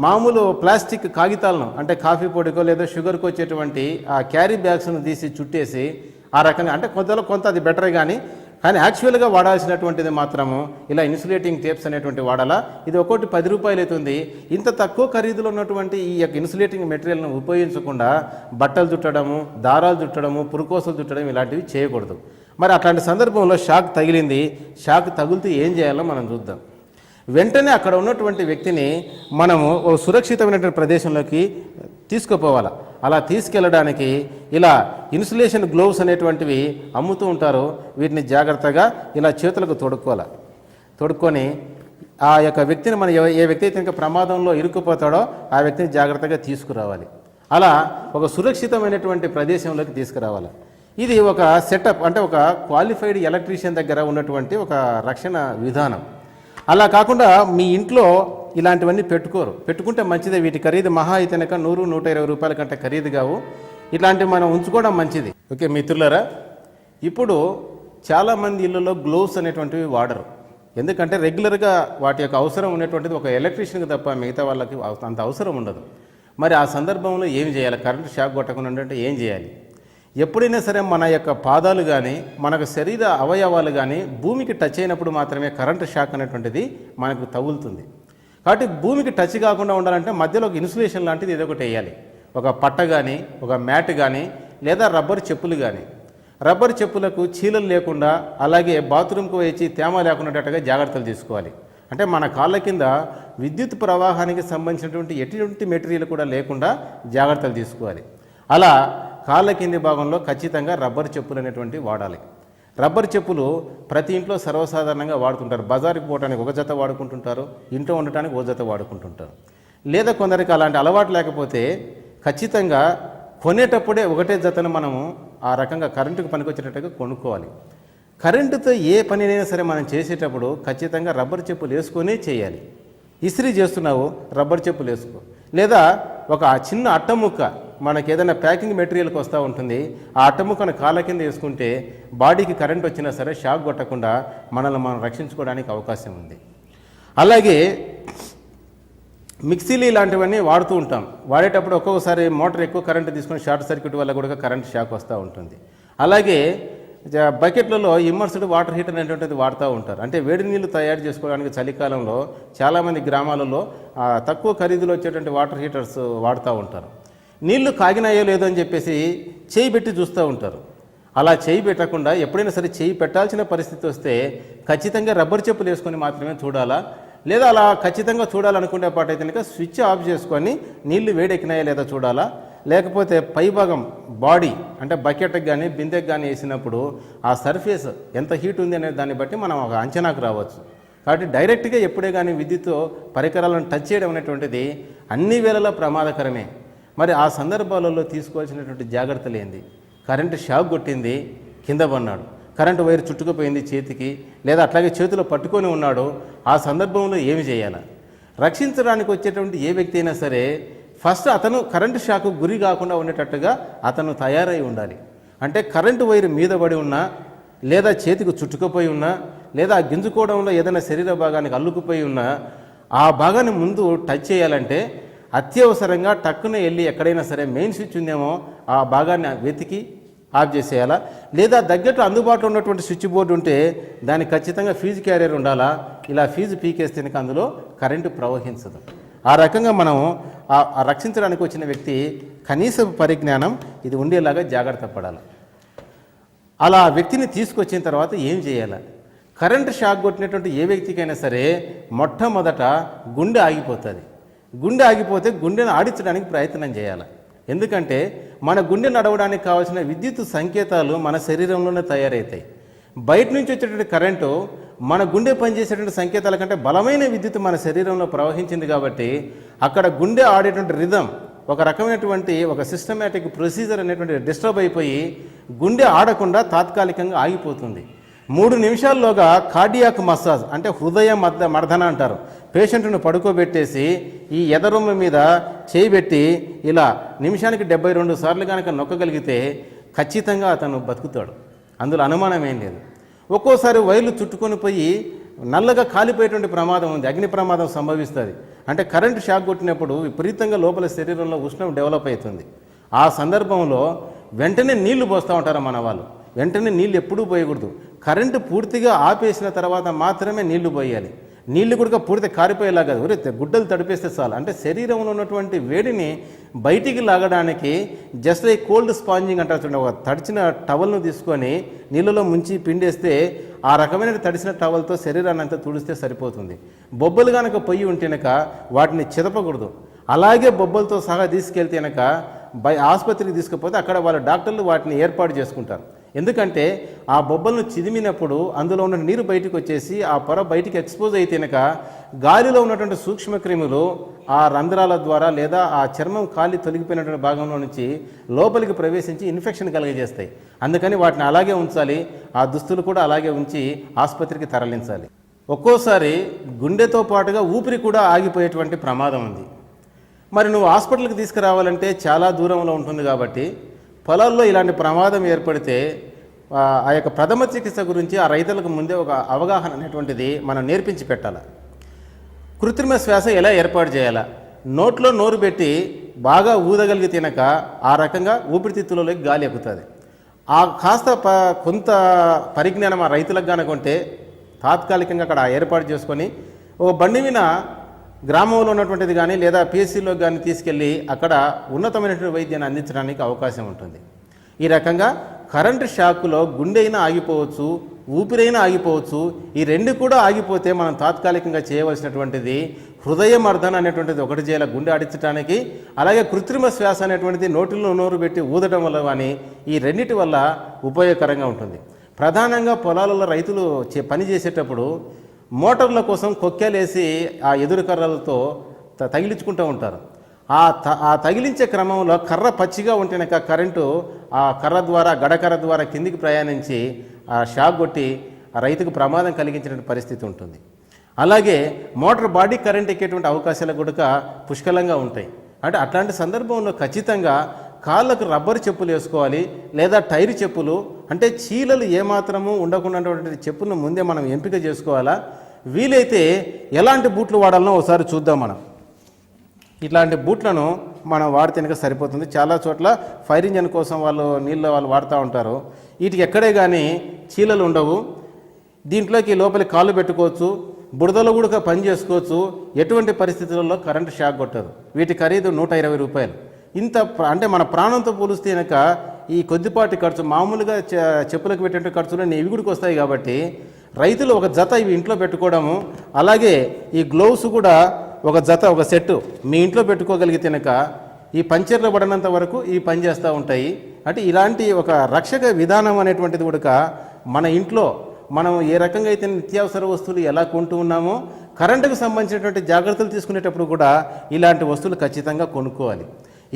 మామూలు ప్లాస్టిక్ కాగితాలను, అంటే కాఫీ పొడికో లేదా షుగర్కి వచ్చేటువంటి ఆ క్యారీ బ్యాగ్స్ను తీసి చుట్టేసి ఆ రకంగా, అంటే కొంత అది బెటర్ కానీ యాక్చువల్గా వాడాల్సినటువంటిది మాత్రము ఇలా ఇన్సులేటింగ్ టేప్స్ అనేటువంటి వాడాలా. ఇది ఒక్కోటి 10 రూపాయలు అవుతుంది. ఇంత తక్కువ ఖరీదులో ఉన్నటువంటి ఈ యొక్క ఇన్సులేటింగ్ మెటీరియల్ను ఉపయోగించకుండా బట్టలు చుట్టడము, దారాలు చుట్టడము, పురుకోసలు చుట్టడం ఇలాంటివి చేయకూడదు. మరి అట్లాంటి సందర్భంలో షాక్ తగిలింది. షాక్ తగిలితే ఏం చేయాలో మనం చూద్దాం. వెంటనే అక్కడ ఉన్నటువంటి వ్యక్తిని మనము ఓ సురక్షితమైనటువంటి ప్రదేశంలోకి తీసుకుపోవాలి. అలా తీసుకెళ్ళడానికి ఇలా ఇన్సులేషన్ గ్లోవ్స్ అనేటువంటివి అమ్ముతూ ఉంటారు. వీటిని జాగ్రత్తగా ఇలా చేతులకు తొడుక్కొని ఆ యొక్క వ్యక్తిని మనం ఏ వ్యక్తి అయితే ఇంకా ప్రమాదంలో ఇరుక్కుపోతాడో ఆ వ్యక్తిని జాగ్రత్తగా తీసుకురావాలి. అలా ఒక సురక్షితమైనటువంటి ప్రదేశంలోకి తీసుకురావాలి. ఇది ఒక సెటప్, అంటే ఒక క్వాలిఫైడ్ ఎలక్ట్రీషియన్ దగ్గర ఉన్నటువంటి ఒక రక్షణ విధానం. అలా కాకుండా మీ ఇంట్లో ఇలాంటివన్నీ పెట్టుకుంటే మంచిదే. వీటి ఖరీదు మహా అయితే 100-120 రూపాయల కంటే ఖరీదు కావు. ఇట్లాంటివి మనం ఉంచుకోవడం మంచిది. ఓకే మిత్రులారా, ఇప్పుడు చాలామంది ఇళ్ళలో గ్లోవ్స్ అనేటువంటివి వాడరు. ఎందుకంటే రెగ్యులర్గా వాటి యొక్క అవసరం ఉన్నటువంటిది ఒక ఎలక్ట్రీషియన్కి తప్ప మిగతా వాళ్ళకి అంత అవసరం ఉండదు. మరి ఆ సందర్భంలో ఏం చేయాలి? కరెంటు షాక్ కొట్టకుండా అంటే ఏం చేయాలి? ఎప్పుడైనా సరే మన యొక్క పాదాలు కానీ మనకు శరీర అవయవాలు కానీ భూమికి టచ్ అయినప్పుడు మాత్రమే కరెంటు షాక్ అనేటువంటిది మనకు తగులుతుంది. కాబట్టి భూమికి టచ్ కాకుండా ఉండాలంటే మధ్యలో ఒక ఇన్సులేషన్ లాంటిది ఏదో ఒకటి వేయాలి. ఒక పట్ట కానీ, ఒక మ్యాట్ కానీ, లేదా రబ్బర్ చెప్పులు కానీ. రబ్బర్ చెప్పులకు చీలలు లేకుండా, అలాగే బాత్రూమ్కు వేచి తేమ లేకున్నట్టుగా జాగ్రత్తలు తీసుకోవాలి. అంటే మన కాళ్ళ కింద విద్యుత్ ప్రవాహానికి సంబంధించినటువంటి ఎటువంటి మెటీరియల్ కూడా లేకుండా జాగ్రత్తలు తీసుకోవాలి. అలా కాళ్ళ కింది భాగంలో ఖచ్చితంగా రబ్బర్ చెప్పులు అనేటువంటి వాడాలి. రబ్బర్ చెప్పులు ప్రతి ఇంట్లో సర్వసాధారణంగా వాడుతుంటారు. బజారుకి పోవడానికి ఒక జత వాడుకుంటుంటారు, ఇంట్లో ఉండటానికి ఒక జత వాడుకుంటుంటారు. లేదా కొందరికి అలాంటి అలవాటు లేకపోతే ఖచ్చితంగా కొనేటప్పుడే ఒకటే జతను మనము ఆ రకంగా కరెంటుకు పనికొచ్చేటట్టుగా కొనుక్కోవాలి. కరెంటుతో ఏ పనినైనా సరే మనం చేసేటప్పుడు ఖచ్చితంగా రబ్బర్ చెప్పులు వేసుకొనే చేయాలి. ఇస్త్రీ చేస్తున్నావు, రబ్బర్ చెప్పులు వేసుకో. లేదా ఒక చిన్న అట్టముక్క మనకి ఏదైనా ప్యాకింగ్ మెటీరియల్కి వస్తూ ఉంటుంది, ఆ అట్టముక్కను కాళ్ళ కింద వేసుకుంటే బాడీకి కరెంట్ వచ్చినా సరే షాక్ కొట్టకుండా మనల్ని మనం రక్షించుకోవడానికి అవకాశం ఉంది. అలాగే మిక్సీలు ఇలాంటివన్నీ వాడుతూ ఉంటాం. వాడేటప్పుడు ఒక్కొక్కసారి మోటార్ ఎక్కువ కరెంటు తీసుకొని షార్ట్ సర్క్యూట్ వల్ల కూడా కరెంట్ షాక్ వస్తూ ఉంటుంది. అలాగే బకెట్లలో ఇమ్మర్స్డ్ వాటర్ హీటర్ అనేటువంటిది వాడుతూ ఉంటారు. అంటే వేడి నీళ్ళు తయారు చేసుకోవడానికి చలికాలంలో చాలామంది గ్రామాలలో తక్కువ ఖరీదులో వచ్చేటువంటి వాటర్ హీటర్స్ వాడుతూ ఉంటారు. నీళ్లు కాగినాయో లేదో అని చెప్పేసి చేయి పెట్టి చూస్తూ ఉంటారు. అలా చేయి పెట్టకుండా ఎప్పుడైనా సరే చేయి పెట్టాల్సిన పరిస్థితి వస్తే ఖచ్చితంగా రబ్బర్ చెప్పులు వేసుకొని మాత్రమే చూడాలా. లేదా అలా ఖచ్చితంగా చూడాలనుకునే పాటైతే కనుక స్విచ్ ఆఫ్ చేసుకొని నీళ్లు వేడెక్కినాయో లేదా చూడాలా. లేకపోతే పైభాగం బాడీ అంటే బకెట్కి కానీ బిందెకి కానీ వేసినప్పుడు ఆ సర్ఫేస్ ఎంత హీట్ ఉంది అనే దాన్ని బట్టి మనం ఒక అంచనాకు రావచ్చు. కాబట్టి డైరెక్ట్గా ఎప్పుడే కానీ విద్యుత్ పరికరాలను టచ్ చేయడం అనేటువంటిది అన్ని వేళలా ప్రమాదకరమే. మరి ఆ సందర్భాలలో తీసుకోవాల్సినటువంటి జాగ్రత్తలు ఏంది? కరెంటు షాక్ కొట్టింది, కింద పన్నాడు. కరెంటు వైర్ చుట్టుకుపోయింది చేతికి, లేదా అట్లాగే చేతిలో పట్టుకొని ఉన్నాడు, ఆ సందర్భంలో ఏమి చేయాలి? రక్షించడానికి వచ్చేటువంటి ఏ వ్యక్తి అయినా సరే ఫస్ట్ అతను కరెంటు షాకు గురి కాకుండా ఉండేటట్టుగా అతను తయారై ఉండాలి. అంటే కరెంటు వైర్ మీద పడి ఉన్నా, లేదా చేతికి చుట్టుకుపోయి ఉన్నా, లేదా ఆ గింజుకోవడంలో ఏదైనా శరీర భాగానికి అల్లుకుపోయి ఉన్నా, ఆ భాగాన్ని ముందు టచ్ చేయాలంటే అత్యవసరంగా టక్కున వెళ్ళి ఎక్కడైనా సరే మెయిన్ స్విచ్ ఉందేమో ఆ భాగాన్ని వెతికి ఆఫ్ చేసేయాలా, లేదా దగ్గర అందుబాటులో ఉన్నటువంటి స్విచ్ బోర్డు ఉంటే దానికి ఖచ్చితంగా ఫీజు క్యారియర్ ఉండాలా. ఇలా ఫీజు పీకేస్తే అందులో కరెంటు ప్రవహించదు. ఆ రకంగా మనం రక్షించడానికి వచ్చిన వ్యక్తి కనీస పరిజ్ఞానం ఇది ఉండేలాగా జాగ్రత్త పడాలి. అలా వ్యక్తిని తీసుకొచ్చిన తర్వాత ఏం చేయాలి? కరెంటు షాక్ కొట్టినటువంటి ఏ వ్యక్తికైనా సరే మొట్టమొదట గుండె ఆగిపోతుంది. గుండె ఆగిపోతే గుండెను ఆడించడానికి ప్రయత్నం చేయాలి. ఎందుకంటే మన గుండె నడవడానికి కావాల్సిన విద్యుత్ సంకేతాలు మన శరీరంలోనే తయారవుతాయి. బయట నుంచి వచ్చేటువంటి కరెంటు మన గుండె పనిచేసేటువంటి సంకేతాల కంటే బలమైన విద్యుత్ మన శరీరంలో ప్రవహించింది కాబట్టి అక్కడ గుండె ఆడేటువంటి రిథం ఒక రకమైనటువంటి ఒక సిస్టమేటిక్ ప్రొసీజర్ అనేటువంటి డిస్టర్బ్ అయిపోయి గుండె ఆడకుండా తాత్కాలికంగా ఆగిపోతుంది. 3 నిమిషాల్లోగా కార్డియాక్ మసాజ్ అంటే హృదయ మర్దన అంటారు. పేషెంట్ను పడుకోబెట్టేసి ఈ ఎదరొమ్మ మీద చేయబెట్టి ఇలా నిమిషానికి 72 సార్లు కనుక నొక్కగలిగితే ఖచ్చితంగా అతను బతుకుతాడు. అందులో అనుమానం ఏం లేదు. ఒక్కోసారి వైర్లు చుట్టుకొని పోయి నల్లగా కాలిపోయేటువంటి ప్రమాదం ఉంది, అగ్ని ప్రమాదం సంభవిస్తుంది. అంటే కరెంటు షాక్ కొట్టినప్పుడు విపరీతంగా లోపల శరీరంలో ఉష్ణం డెవలప్ అవుతుంది. ఆ సందర్భంలో వెంటనే నీళ్లు పోస్తూ ఉంటారు మన వాళ్ళు. వెంటనే నీళ్ళు ఎప్పుడూ పోయకూడదు. కరెంటు పూర్తిగా ఆపేసిన తర్వాత మాత్రమే నీళ్లు పోయాలి. నీళ్లు కూడా పూర్తి కారిపోయేలా కాదు, గుడ్డలు తడిపేస్తే చాలు. అంటే శరీరంలో ఉన్నటువంటి వేడిని బయటికి లాగడానికి జస్ట్ లైక్ కోల్డ్ స్పాంజింగ్ అంటారు చూడండి, ఒక తడిచిన టవల్ను తీసుకొని నీళ్ళలో ముంచి పిండేస్తే ఆ రకమైన తడిసిన టవల్తో శరీరాన్ని అంతా తుడిస్తే సరిపోతుంది. బొబ్బలు కనుక పొయ్యి ఉంటేనక వాటిని చెదపకూడదు. అలాగే బొబ్బలతో సహా తీసుకెళ్తేనక ఆసుపత్రికి తీసుకుపోతే అక్కడ వాళ్ళ డాక్టర్లు వాటిని ఏర్పాటు చేసుకుంటారు. ఎందుకంటే ఆ బొబ్బలను చిదిమినప్పుడు అందులో ఉన్న నీరు బయటకు వచ్చేసి ఆ పొర బయటికి ఎక్స్పోజ్ అయితేనక గాలిలో ఉన్నటువంటి సూక్ష్మక్రిములు ఆ రంధ్రాల ద్వారా లేదా ఆ చర్మం కాలి తొలగిపోయినటువంటి భాగంలో నుంచి లోపలికి ప్రవేశించి ఇన్ఫెక్షన్ కలిగజేస్తాయి. అందుకని వాటిని అలాగే ఉంచాలి. ఆ దుస్తులు కూడా అలాగే ఉంచి ఆసుపత్రికి తరలించాలి. ఒక్కోసారి గుండెతో పాటుగా ఊపిరి కూడా ఆగిపోయేటువంటి ప్రమాదం ఉంది. మరి నువ్వు హాస్పిటల్కి తీసుకురావాలంటే చాలా దూరంలో ఉంటుంది కాబట్టి పొలాల్లో ఇలాంటి ప్రమాదం ఏర్పడితే ఆ యొక్క ప్రథమ చికిత్స గురించి ఆ రైతులకు ముందే ఒక అవగాహన అనేటువంటిది మనం నేర్పించి పెట్టాలి. కృత్రిమ శ్వాస ఎలా ఏర్పాటు చేయాలా, నోట్లో నోరు పెట్టి బాగా ఊదగలిగి తినక ఆ రకంగా ఊపిరితిత్తులలోకి గాలి ఎక్కుతుంది. ఆ కాస్త కొంత పరిజ్ఞానం ఆ రైతులకు కనుకుంటే తాత్కాలికంగా అక్కడ ఏర్పాటు చేసుకొని ఓ బండి మీద గ్రామంలో ఉన్నటువంటిది కానీ లేదా పిఎస్సిలో కానీ తీసుకెళ్ళి అక్కడ ఉన్నతమైనటువంటి వైద్యాన్ని అందించడానికి అవకాశం ఉంటుంది. ఈ రకంగా కరెంటు షాకులో గుండె అయినా ఆగిపోవచ్చు, ఊపిరైనా ఆగిపోవచ్చు. ఈ రెండు కూడా ఆగిపోతే మనం తాత్కాలికంగా చేయవలసినటువంటిది హృదయ మర్దన అనేటువంటిది ఒకటి చేయాలి గుండె ఆడించడానికి. అలాగే కృత్రిమ శ్వాస అనేటువంటిది నోటిలో నోరు పెట్టి ఊదడం వల్ల కానీ ఈ రెండింటి వల్ల ఉపయోగకరంగా ఉంటుంది. ప్రధానంగా పొలాలలో రైతులు పని చేసేటప్పుడు మోటార్ల కోసం కొక్కెలేసి ఆ ఎదురు కర్రలతో తగిలించుకుంటూ ఉంటారు. ఆ తగిలించే క్రమంలో కర్ర పచ్చిగా ఉంటేనక కరెంటు ఆ కర్ర ద్వారా గడకర్ర ద్వారా కిందికి ప్రయాణించి ఆ షాక్ కొట్టి ఆ రైతుకు ప్రమాదం కలిగించినటువంటి పరిస్థితి ఉంటుంది. అలాగే మోటార్ బాడీ కరెంట్ ఎక్కేటువంటి అవకాశాలు కూడా పుష్కలంగా ఉంటాయి. అంటే అట్లాంటి సందర్భంలో ఖచ్చితంగా కాళ్ళకు రబ్బర్ చెప్పులు వేసుకోవాలి, లేదా టైర్ చెప్పులు. అంటే చీలలు ఏమాత్రము ఉండకున్నటువంటి చెప్పులను ముందే మనం ఎంపిక చేసుకోవాలా. వీలైతే ఎలాంటి బూట్లు వాడాలనో ఒకసారి చూద్దాం. మనం ఇట్లాంటి బూట్లను మనం వాడితేనక సరిపోతుంది. చాలా చోట్ల ఫైర్ ఇంజన్ కోసం నీళ్ళు వాడుతూ ఉంటారు. వీటికి ఎక్కడే కానీ చీలలు ఉండవు. దీంట్లోకి లోపలి కాళ్ళు పెట్టుకోవచ్చు, బురదలో కూడా పని చేసుకోవచ్చు. ఎటువంటి పరిస్థితులలో కరెంటు షాక్ కొట్టదు. వీటి ఖరీదు 120 రూపాయలు. ఇంత అంటే మన ప్రాణంతో పోలిస్తే కనుక ఈ కొద్దిపాటి ఖర్చు మామూలుగా చెప్పులకు పెట్టే ఖర్చులు ఇవి కూడా వస్తాయి. కాబట్టి రైతులు ఒక జత ఇవి ఇంట్లో పెట్టుకోవడము, అలాగే ఈ గ్లోవ్స్ కూడా ఒక జత ఒక సెట్టు మీ ఇంట్లో పెట్టుకోగలిగితే కనుక ఈ పంచర్లు పడినంత వరకు ఈ పని చేస్తూ ఉంటాయి. అంటే ఇలాంటి ఒక రక్షక విధానం అనేటువంటిది కూడా మన ఇంట్లో మనం ఏ రకంగా అయితే నిత్యావసర వస్తువులు ఎలా కొంటూ ఉన్నామో కరెంటుకు సంబంధించినటువంటి జాగ్రత్తలు తీసుకునేటప్పుడు కూడా ఇలాంటి వస్తువులు ఖచ్చితంగా కొనుక్కోవాలి.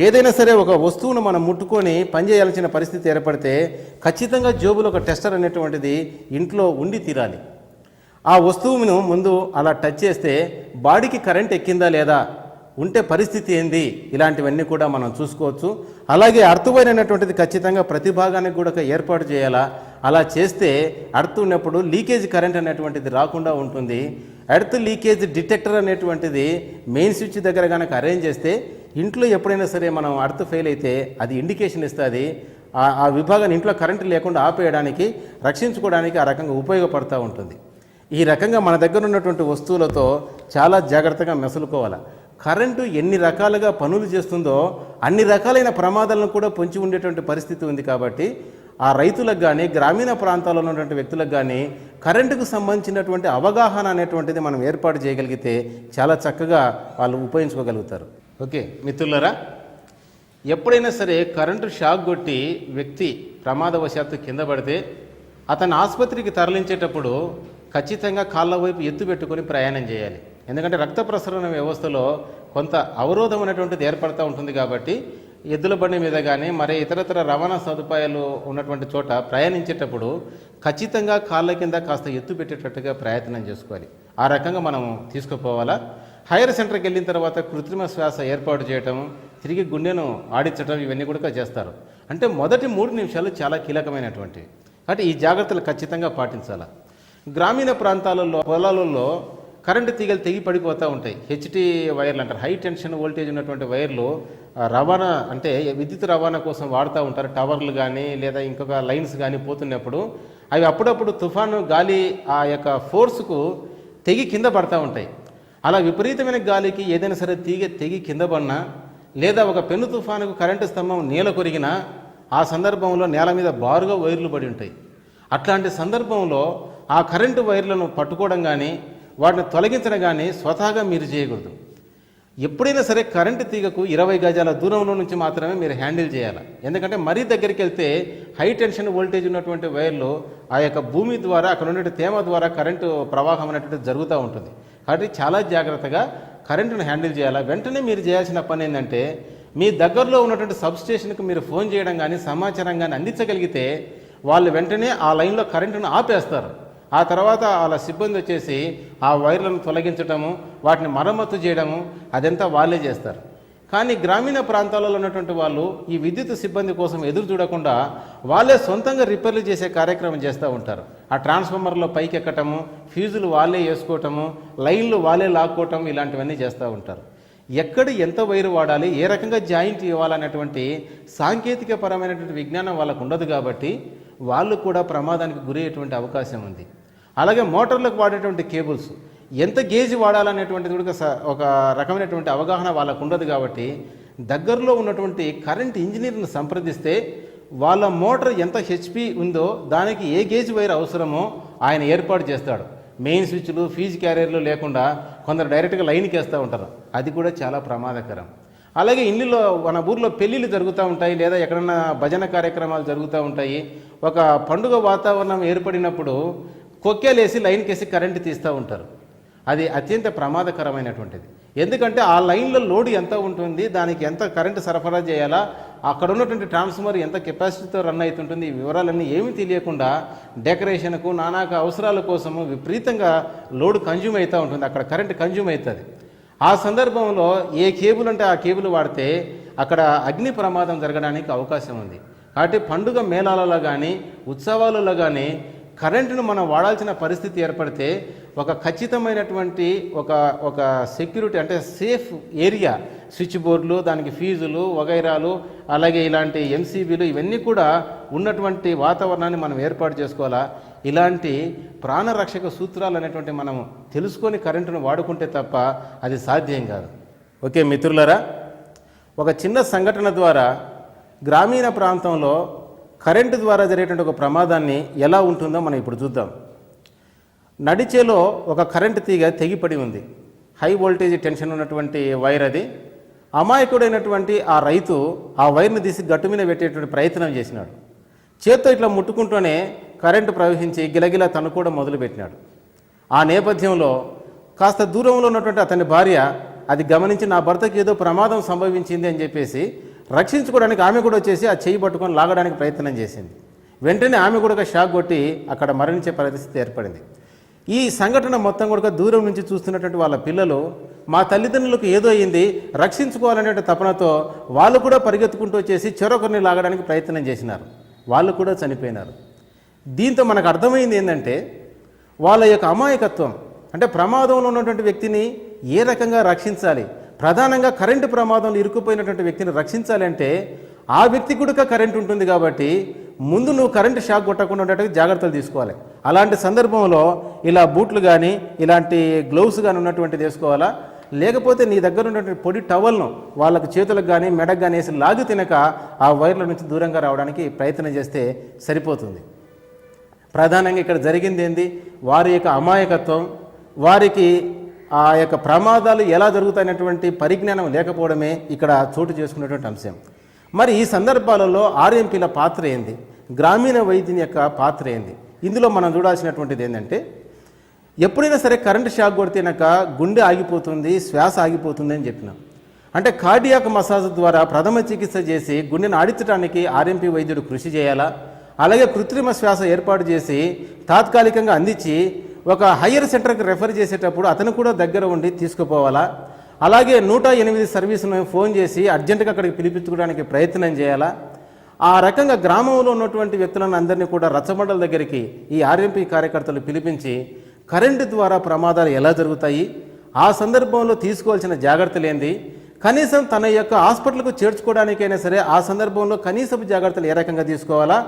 ఏదైనా సరే ఒక వస్తువును మనం ముట్టుకొని పనిచేయాల్సిన పరిస్థితి ఏర్పడితే ఖచ్చితంగా జేబులో ఒక టెస్టర్ అనేటువంటిది ఇంట్లో ఉండి తీరాలి. ఆ వస్తువును ముందు అలా టచ్ చేస్తే బాడీకి కరెంట్ ఎక్కిందా లేదా, ఉంటే పరిస్థితి ఏంది, ఇలాంటివన్నీ కూడా మనం చూసుకోవచ్చు. అలాగే అర్త్ వైర్ అనేటువంటిది ఖచ్చితంగా ప్రతి భాగానికి కూడా ఏర్పాటు చేయాలా. అలా చేస్తే అర్త్ ఉన్నప్పుడు లీకేజ్ కరెంట్ అనేటువంటిది రాకుండా ఉంటుంది. ఎర్త్ లీకేజ్ డిటెక్టర్ అనేటువంటిది మెయిన్ స్విచ్ దగ్గర కనుక అరేంజ్ చేస్తే ఇంట్లో ఎప్పుడైనా సరే మనం అర్త్ ఫెయిల్ అయితే అది ఇండికేషన్ ఇస్తుంది. ఆ విభాగాన్ని ఇంట్లో కరెంటు లేకుండా ఆపేయడానికి, రక్షించుకోవడానికి ఆ రకంగా ఉపయోగపడుతూ ఉంటుంది. ఈ రకంగా మన దగ్గర ఉన్నటువంటి వస్తువులతో చాలా జాగ్రత్తగా మెసులుకోవాలి. కరెంటు ఎన్ని రకాలుగా పనులు చేస్తుందో అన్ని రకాలైన ప్రమాదాలను కూడా పొంచి ఉండేటువంటి పరిస్థితి ఉంది. కాబట్టి ఆ రైతులకు కానీ, గ్రామీణ ప్రాంతాల్లో ఉన్నటువంటి వ్యక్తులకు కానీ కరెంటుకు సంబంధించినటువంటి అవగాహన అనేటువంటిది మనం ఏర్పాటు చేయగలిగితే చాలా చక్కగా వాళ్ళు ఉపయోగించుకోగలుగుతారు. ఓకే మిత్రులరా, ఎప్పుడైనా సరే కరెంటు షాక్ కొట్టి వ్యక్తి ప్రమాదవశాత్తు కింద పడితే అతను ఆసుపత్రికి తరలించేటప్పుడు ఖచ్చితంగా కాళ్ళ వైపు ఎత్తు పెట్టుకొని ప్రయాణం చేయాలి. ఎందుకంటే రక్త ప్రసరణ వ్యవస్థలో కొంత అవరోధం అనేటువంటిది ఏర్పడుతూ ఉంటుంది. కాబట్టి ఎద్దుల బండి మీద కానీ మరి ఇతరతర రవాణా సదుపాయాలు ఉన్నటువంటి చోట ప్రయాణించేటప్పుడు ఖచ్చితంగా కాళ్ళ కింద కాస్త ఎత్తు పెట్టేటట్టుగా ప్రయత్నం చేసుకోవాలి. ఆ రకంగా మనం తీసుకుపోవాలా. హైయర్ సెంటర్కి వెళ్ళిన తర్వాత కృత్రిమ శ్వాస ఏర్పాటు చేయటం, తిరిగి గుండెను ఆడించడం, ఇవన్నీ కూడా చేస్తారు. అంటే మొదటి 3 నిమిషాలు చాలా కీలకమైనటువంటివి. కాబట్టి ఈ జాగ్రత్తలు ఖచ్చితంగా పాటించాలి. గ్రామీణ ప్రాంతాలలో పొలాలలో కరెంటు తీగలు తెగి పడిపోతూ ఉంటాయి. హెచ్టీ వైర్లు అంటారు, హై టెన్షన్ వోల్టేజ్ ఉన్నటువంటి వైర్లు రవాణా అంటే విద్యుత్ రవాణా కోసం వాడుతూ ఉంటారు. టవర్లు కానీ లేదా ఇంకొక లైన్స్ కానీ పోతున్నప్పుడు అవి అప్పుడప్పుడు తుఫాను గాలి ఆ యొక్క ఫోర్స్కు తెగి కింద పడతా ఉంటాయి. అలా విపరీతమైన గాలికి ఏదైనా సరే తీగ తెగి కింద పడినా లేదా ఒక పెను తుఫానుకు కరెంటు స్తంభం నేల కొరిగినా ఆ సందర్భంలో నేల మీద బారుగా వైర్లు పడి ఉంటాయి. అట్లాంటి సందర్భంలో ఆ కరెంటు వైర్లను పట్టుకోవడం కానీ వాటిని తొలగించడం కానీ స్వతహాగా మీరు చేయకూడదు. ఎప్పుడైనా సరే కరెంటు తీగకు 20 గజాల దూరంలో నుంచి మాత్రమే మీరు హ్యాండిల్ చేయాలి. ఎందుకంటే మరీ దగ్గరికి వెళ్తే హై టెన్షన్ వోల్టేజ్ ఉన్నటువంటి వైర్లు ఆ యొక్క భూమి ద్వారా అక్కడ ఉండే తేమ ద్వారా కరెంటు ప్రవాహం అనేటువంటిది జరుగుతూ ఉంటుంది. కాబట్టి చాలా జాగ్రత్తగా కరెంటును హ్యాండిల్ చేయాలి. వెంటనే మీరు చేయాల్సిన పని ఏంటంటే మీ దగ్గరలో ఉన్నటువంటి సబ్స్టేషన్కి మీరు ఫోన్ చేయడం కానీ సమాచారం కానీ అందించగలిగితే వాళ్ళు వెంటనే ఆ లైన్లో కరెంటును ఆపేస్తారు. ఆ తర్వాత వాళ్ళ సిబ్బంది వచ్చేసి ఆ వైర్లను తొలగించడము, వాటిని మరమ్మతు చేయడము అదంతా వాళ్ళే చేస్తారు. కానీ గ్రామీణ ప్రాంతాలలో ఉన్నటువంటి వాళ్ళు ఈ విద్యుత్ సిబ్బంది కోసం ఎదురు చూడకుండా వాళ్ళే సొంతంగా రిపేర్లు చేసే కార్యక్రమం చేస్తూ ఉంటారు. ఆ ట్రాన్స్ఫార్మర్లో పైకి ఎక్కటము, ఫ్యూజులు వాళ్ళే వేసుకోవటము, లైన్లు వాళ్ళే లాక్కోవటం, ఇలాంటివన్నీ చేస్తూ ఉంటారు. ఎక్కడ ఎంత వైరు వాడాలి, ఏ రకంగా జాయింట్ ఇవ్వాలనేటువంటి సాంకేతిక పరమైనటువంటి విజ్ఞానం వాళ్ళకు ఉండదు. కాబట్టి వాళ్ళు కూడా ప్రమాదానికి గురయ్యేటువంటి అవకాశం ఉంది. అలాగే మోటార్లకు వాడేటువంటి కేబుల్స్ ఎంత గేజ్ వాడాలనేటువంటిది కూడా ఒక రకమైనటువంటి అవగాహన వాళ్ళకు ఉండదు. కాబట్టి దగ్గరలో ఉన్నటువంటి కరెంట్ ఇంజనీర్ని సంప్రదిస్తే వాళ్ళ మోటార్ ఎంత హెచ్పి ఉందో దానికి ఏ గేజ్ వైర్ అవసరమో ఆయన ఏర్పాటు చేస్తాడు. మెయిన్ స్విచ్లు, ఫీజ్ క్యారియర్లు లేకుండా కొందరు డైరెక్ట్గా లైన్కి వేస్తూ ఉంటారు. అది కూడా చాలా ప్రమాదకరం. అలాగే ఇల్లులో మన ఊర్లో పెళ్ళిళ్ళు జరుగుతూ ఉంటాయి, లేదా ఎక్కడన్నా భజన కార్యక్రమాలు జరుగుతూ ఉంటాయి. ఒక పండుగ వాతావరణం ఏర్పడినప్పుడు కొక్కేలేసి లైన్కేసి కరెంటు తీస్తూ ఉంటారు. అది అత్యంత ప్రమాదకరమైనటువంటిది. ఎందుకంటే ఆ లైన్లో లోడ్ ఎంత ఉంటుంది, దానికి ఎంత కరెంటు సరఫరా చేయాలా, అక్కడ ఉన్నటువంటి ట్రాన్స్ఫార్మర్ ఎంత కెపాసిటీతో రన్ అవుతుంటుంది, ఈ వివరాలన్నీ ఏమీ తెలియకుండా డెకరేషన్కు నానాక అవసరాల కోసము విపరీతంగా లోడ్ కన్జ్యూమ్ అవుతూ ఉంటుంది. అక్కడ కరెంటు కన్జ్యూమ్ అవుతుంది. ఆ సందర్భంలో ఏ కేబుల్ అంటే ఆ కేబుల్ వాడితే అక్కడ అగ్ని ప్రమాదం జరగడానికి అవకాశం ఉంది. కాబట్టి పండుగ మేళాలలో కానీ ఉత్సవాలలో కానీ కరెంటును మనం వాడాల్సిన పరిస్థితి ఏర్పడితే ఒక ఖచ్చితమైనటువంటి ఒక సెక్యూరిటీ అంటే సేఫ్ ఏరియా, స్విచ్ బోర్డులు, దానికి ఫీజులు వగైరాలు, అలాగే ఇలాంటి ఎంసీబీలు ఇవన్నీ కూడా ఉన్నటువంటి వాతావరణాన్ని మనం ఏర్పాటు చేసుకోవాలా. ఇలాంటి ప్రాణరక్షక సూత్రాలు అనేటువంటి మనం తెలుసుకొని కరెంటును వాడుకుంటే తప్ప అది సాధ్యం కాదు. ఓకే మిత్రులారా, ఒక చిన్న సంఘటన ద్వారా గ్రామీణ ప్రాంతంలో కరెంటు ద్వారా జరిగేటువంటి ఒక ప్రమాదాన్ని ఎలా ఉంటుందో మనం ఇప్పుడు చూద్దాం. నడిచేలో ఒక కరెంటు తీగ తెగిపడి ఉంది. హై వోల్టేజ్ టెన్షన్ ఉన్నటువంటి వైర్ అది. అమాయకుడైనటువంటి ఆ రైతు ఆ వైర్ను తీసి గట్టు మీద పెట్టేటువంటి ప్రయత్నం చేసినాడు. చేత్తో ఇట్లా ముట్టుకుంటూనే కరెంటు ప్రవహించి గిలగిలా తన్నుకోవడం మొదలుపెట్టినాడు. ఆ నేపథ్యంలో కాస్త దూరంలో ఉన్నటువంటి అతని భార్య అది గమనించి నా భర్తకి ఏదో ప్రమాదం సంభవించింది అని చెప్పేసి రక్షించుకోవడానికి ఆమె కూడా వచ్చేసి ఆ చెయ్యి పట్టుకొని లాగడానికి ప్రయత్నం చేసింది. వెంటనే ఆమె కూడా షాక్ కొట్టి అక్కడ మరణించే పరిస్థితి ఏర్పడింది. ఈ సంఘటన మొత్తం కూడా దూరం నుంచి చూస్తున్నటువంటి వాళ్ళ పిల్లలు మా తల్లిదండ్రులకు ఏదో అయింది, రక్షించుకోవాలనే తపనతో వాళ్ళు కూడా పరిగెత్తుకుంటూ వచ్చేసి చెరొకరిని లాగడానికి ప్రయత్నం చేసినారు. వాళ్ళు కూడా చనిపోయినారు. దీంతో మనకు అర్థమైంది ఏంటంటే వాళ్ళ యొక్క అమాయకత్వం, అంటే ప్రమాదంలో ఉన్నటువంటి వ్యక్తిని ఏ రకంగా రక్షించాలి, ప్రధానంగా కరెంటు ప్రమాదంలో ఇరుక్కుపోయినటువంటి వ్యక్తిని రక్షించాలి అంటే ఆ వ్యక్తి కూడా కరెంట్ ఉంటుంది కాబట్టి ముందు నువ్వు కరెంటు షాక్ కొట్టకుండా ఉండేటట్టు జాగ్రత్తలు తీసుకోవాలి. అలాంటి సందర్భంలో ఇలా బూట్లు కానీ ఇలాంటి గ్లౌస్ కానీ ఉన్నటువంటిది వేసుకోవాలా, లేకపోతే నీ దగ్గర ఉన్నటువంటి పొడి టవల్ను వాళ్ళకు చేతులకు కానీ మెడకు కానీ వేసి లాగి తినక ఆ వైర్ల నుంచి దూరంగా రావడానికి ప్రయత్నం చేస్తే సరిపోతుంది. ప్రధానంగా ఇక్కడ జరిగింది ఏంది, వారి యొక్క అమాయకత్వం, వారికి ఆ యొక్క ప్రమాదాలు ఎలా జరుగుతాయనేటువంటి పరిజ్ఞానం లేకపోవడమే ఇక్కడ చోటు చేసుకున్నటువంటి అంశం. మరి ఈ సందర్భాలలో ఆర్ఎంపీల పాత్ర ఏంది, గ్రామీణ వైద్యుని యొక్క పాత్ర ఏంది, ఇందులో మనం చూడాల్సినటువంటిది ఏంటంటే ఎప్పుడైనా సరే కరెంటు షాక్ కొడితేనాక గుండె ఆగిపోతుంది, శ్వాస ఆగిపోతుంది అని చెప్పినాం. అంటే కార్డియాక్ మసాజ్ ద్వారా ప్రథమ చికిత్స చేసి గుండెను ఆడించడానికి ఆర్ఎంపీ వైద్యుడు కృషి చేయాలా, అలాగే కృత్రిమ శ్వాస ఏర్పాటు చేసి తాత్కాలికంగా అందించి ఒక హయ్యర్ సెంటర్కి రెఫర్ చేసేటప్పుడు అతను కూడా దగ్గర ఉండి తీసుకుపోవాలా, అలాగే 108 సర్వీసును ఫోన్ చేసి అర్జెంటుగా అక్కడికి పిలిపించుకోవడానికి ప్రయత్నం చేయాలా. ఆ రకంగా గ్రామంలో ఉన్నటువంటి వ్యక్తులను అందరినీ కూడా రచ్చబండల దగ్గరికి ఈ ఆర్ఎంపీ కార్యకర్తలు పిలిపించి కరెంటు ద్వారా ప్రమాదాలు ఎలా జరుగుతాయి, ఆ సందర్భంలో తీసుకోవాల్సిన జాగ్రత్తలు ఏంది, కనీసం తన యొక్క హాస్పిటల్కు చేర్చుకోవడానికైనా సరే ఆ సందర్భంలో కనీసపు జాగ్రత్తలు ఏ రకంగా తీసుకోవాలా,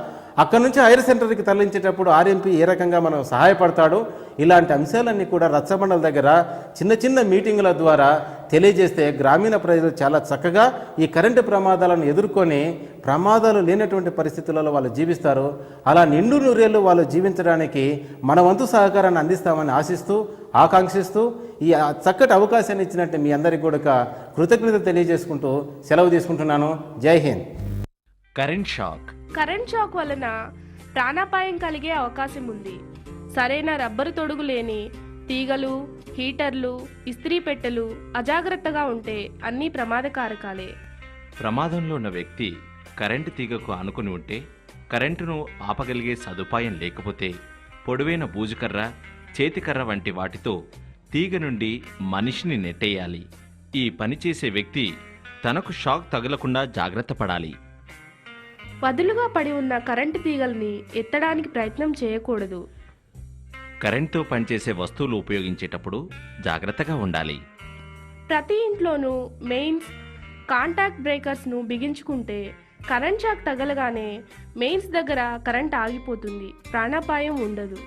అక్కడ నుంచి హైర్ సెంటర్కి తరలించేటప్పుడు ఆర్ఎంపీ ఏ రకంగా మనం సహాయపడతాడు, ఇలాంటి అంశాలన్నీ కూడా రచ్చబండల దగ్గర చిన్న చిన్న మీటింగుల ద్వారా తెలియజేస్తే గ్రామీణ ప్రజలు చాలా చక్కగా ఈ కరెంటు ప్రమాదాలను ఎదుర్కొని ప్రమాదాలు లేనటువంటి పరిస్థితులలో వాళ్ళు జీవిస్తారు. అలా నిండు నూరేళ్ళు వాళ్ళు జీవించడానికి మన వంతు సహకారాన్ని అందిస్తామని ఆశిస్తూ ఆకాంక్షిస్తూ ఈ చక్కటి అవకాశాన్ని ఇచ్చినట్టు మీ అందరికీ కూడా కృతజ్ఞత తెలియజేసుకుంటూ సెలవు తీసుకుంటున్నాను. జై హింద్. కరెంట్ షాక్ వలన ప్రాణాపాయం కలిగే అవకాశం ఉంది. సరైన రబ్బరు తొడుగు లేని తీగలు, హీటర్లు, ఇస్త్రీ పెట్టెలు అజాగ్రత్తగా ఉంటే అన్నీ ప్రమాదకారకాలే. ప్రమాదంలో ఉన్న వ్యక్తి కరెంటు తీగకు ఆనుకుని ఉంటే, కరెంటును ఆపగలిగే సదుపాయం లేకపోతే పొడవైన బూజుకర్ర, చేతికర్ర వంటి వాటితో తీగ నుండి మనిషిని నెట్టేయాలి. ఈ పని చేసే వ్యక్తి తనకు షాక్ తగలకుండా జాగ్రత్త పడాలి. వదులుగా పడి ఉన్న కరెంటు తీగల్ని ఎత్తడానికి ప్రయత్నం చేయకూడదు. కరెంటుతో పనిచేసే వస్తువులు ఉపయోగించేటప్పుడు జాగ్రత్తగా ఉండాలి. ప్రతి ఇంట్లోనూ మెయిన్స్, కాంటాక్ట్ బ్రేకర్స్ను బిగించుకుంటే కరెంట్ షాక్ తగలగానే మెయిన్స్ దగ్గర కరెంట్ ఆగిపోతుంది, ప్రాణాపాయం ఉండదు.